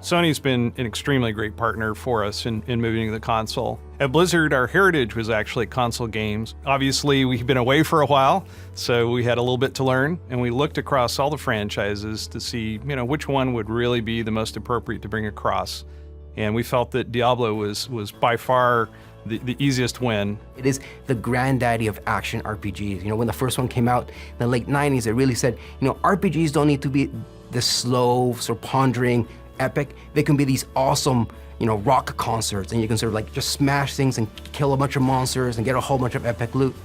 Sony's been an extremely great partner for us in moving to the console. At Blizzard, our heritage was actually console games. Obviously, we've been away for a while, so we had a little bit to learn, and we looked across all the franchises to see, which one would really be the most appropriate to bring across. And we felt that Diablo was by far the easiest win. It is the granddaddy of action RPGs. When the first one came out in the late 90s, it really said, RPGs don't need to be this slow, sort of pondering epic. They can be these awesome, rock concerts, and you can sort of just smash things and kill a bunch of monsters and get a whole bunch of epic loot.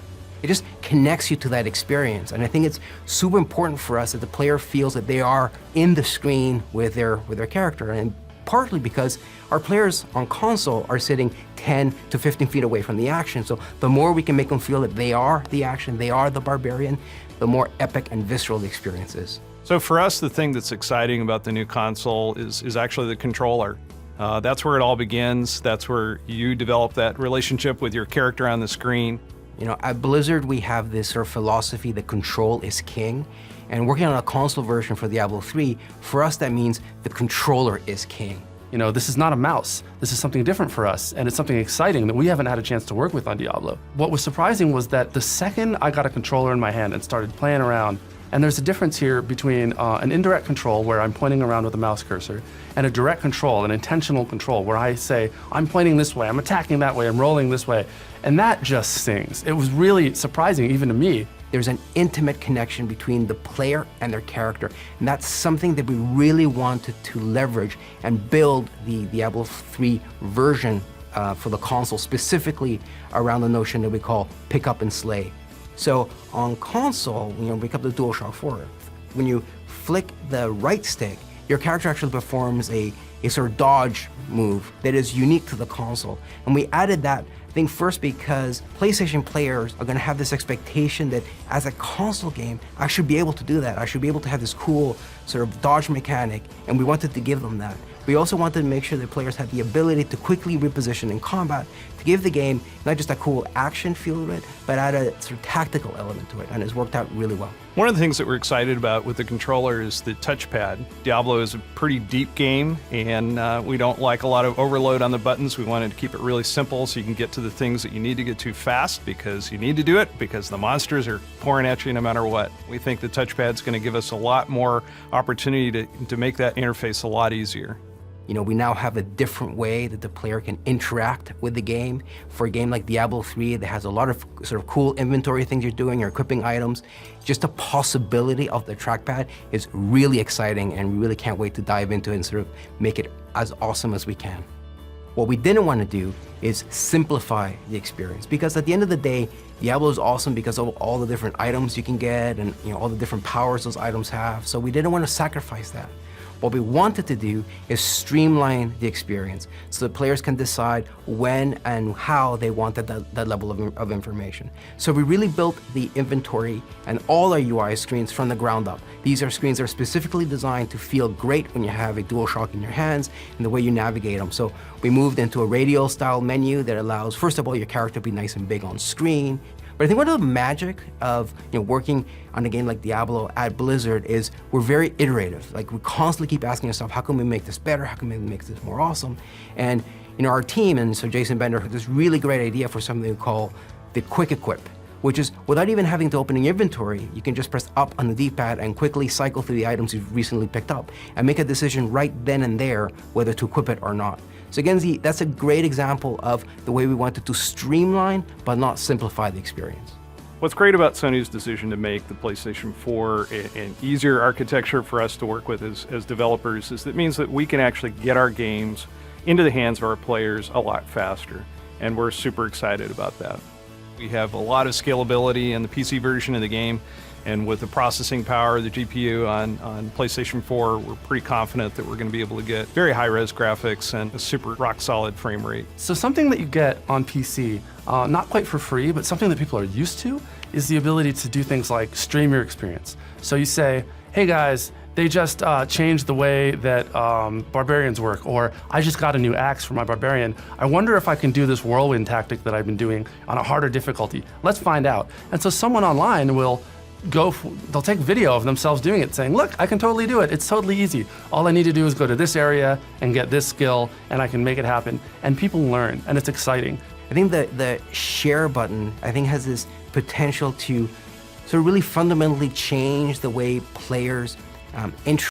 It just connects you to that experience. And I think it's super important for us that the player feels that they are in the screen with their character. And partly because our players on console are sitting 10 to 15 feet away from the action. So the more we can make them feel that they are the action, they are the barbarian, the more epic and visceral the experience is. So for us, the thing that's exciting about the new console is actually the controller. That's where it all begins. That's where you develop that relationship with your character on the screen. At Blizzard, we have this sort of philosophy that control is king. And working on a console version for Diablo 3, for us that means the controller is king. This is not a mouse. This is something different for us, and it's something exciting that we haven't had a chance to work with on Diablo. What was surprising was that the second I got a controller in my hand and started playing around, and there's a difference here between an indirect control where I'm pointing around with a mouse cursor and a direct control, an intentional control where I say, I'm pointing this way, I'm attacking that way, I'm rolling this way. And that just stings. It was really surprising even to me. There's an intimate connection between the player and their character. And that's something that we really wanted to leverage and build the Diablo 3 version for the console, specifically around the notion that we call pick up and slay. So on console, pick up the DualShock 4. When you flick the right stick, your character actually performs a sort of dodge move that is unique to the console. And we added that, I think, first because PlayStation players are going to have this expectation that as a console game, I should be able to do that. I should be able to have this cool sort of dodge mechanic, and we wanted to give them that. We also wanted to make sure that players had the ability to quickly reposition in combat, to give the game not just a cool action feel to it, but add a sort of tactical element to it, and it's worked out really well. One of the things that we're excited about with the controller is the touchpad. Diablo is a pretty deep game, and we don't like a lot of overload on the buttons. We wanted to keep it really simple so you can get to the things that you need to get to fast because you need to do it, because the monsters are pouring at you no matter what. We think the touchpad's going to give us a lot more opportunity to make that interface a lot easier. We now have a different way that the player can interact with the game. For a game like Diablo 3 that has a lot of sort of cool inventory things you're doing, you're equipping items, just the possibility of the trackpad is really exciting, and we really can't wait to dive into it and sort of make it as awesome as we can. What we didn't want to do is simplify the experience, because at the end of the day, Diablo is awesome because of all the different items you can get and all the different powers those items have, so we didn't want to sacrifice that. What we wanted to do is streamline the experience so that players can decide when and how they wanted that level of information. So we really built the inventory and all our UI screens from the ground up. These are screens that are specifically designed to feel great when you have a DualShock in your hands and the way you navigate them. So we moved into a radial style menu that allows, first of all, your character to be nice and big on screen. But I think one of the magic of working on a game like Diablo at Blizzard is we're very iterative. We constantly keep asking ourselves, how can we make this better? How can we make this more awesome? And our team, and so Jason Bender had this really great idea for something we call the quick equip, which is without even having to open your inventory, you can just press up on the D-pad and quickly cycle through the items you've recently picked up and make a decision right then and there whether to equip it or not. So again, that's a great example of the way we wanted to streamline but not simplify the experience. What's great about Sony's decision to make the PlayStation 4 an easier architecture for us to work with as developers is that it means that we can actually get our games into the hands of our players a lot faster, and we're super excited about that. We have a lot of scalability in the PC version of the game, and with the processing power of the GPU on PlayStation 4, we're pretty confident that we're going to be able to get very high-res graphics and a super rock-solid frame rate. So something that you get on PC, not quite for free, but something that people are used to, is the ability to do things like stream your experience. So you say, hey guys, they just changed the way that barbarians work, or I just got a new axe for my barbarian. I wonder if I can do this whirlwind tactic that I've been doing on a harder difficulty. Let's find out. And so someone online will they'll take video of themselves doing it, saying, look, I can totally do it. It's totally easy. All I need to do is go to this area and get this skill, and I can make it happen. And people learn, and it's exciting. I think the share button, I think, has this potential to sort of really fundamentally change the way players interact